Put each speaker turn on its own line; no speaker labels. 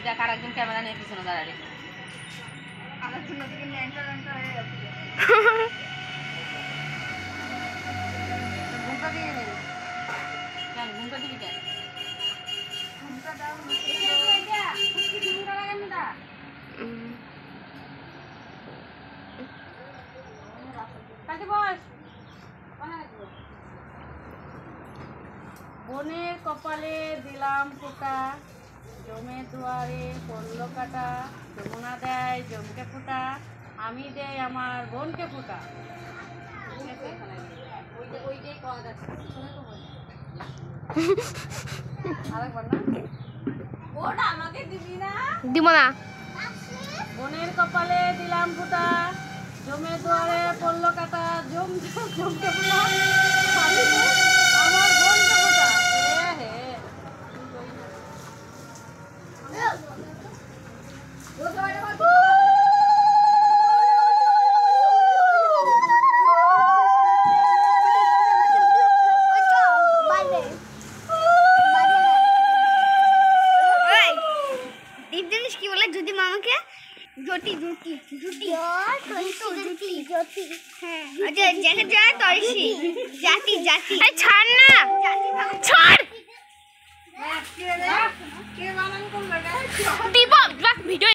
দেখ আরেকজন ক্যামেরা নিয়ে পিছনে দাঁড়ায় রেখে
আরেকজন ওদিকে ল্যাংটা ল্যাংটা হয়ে যাচ্ছে। ঘুমটা দিয়ে নেই
কেন ঘুমটা দিবি কেন
ঘুমটা দাও
ঘুমটা লাগান না কাছে বস বনের কপালে দিলাম ফোঁটা জমে দুয়ারে পড়ল কাটা যমুনা দেয় জমকে ফোঁটা আমি দেয় আমার বোনকে ফোঁটা ঠিক আছে ওইটাই করা যাচ্ছে আরেকবার না ওটা আমাকে দিবি না
দিব না
বনের কপালে দিলাম ফোঁটা জমে দুয়ারে পড়ল কাটা জমকে ফোঁটা আমি দেয় আমার বোনকে ফোঁটা হে
কি বলে যদি মামাকে জটি জটি জটি জটি জটি হ্যাঁ আচ্ছা জায়গা যায় তরিসি জাতি জাতি এই ছাড় না ছাড়
কে বানান করলো এটা
দিব ভিডিও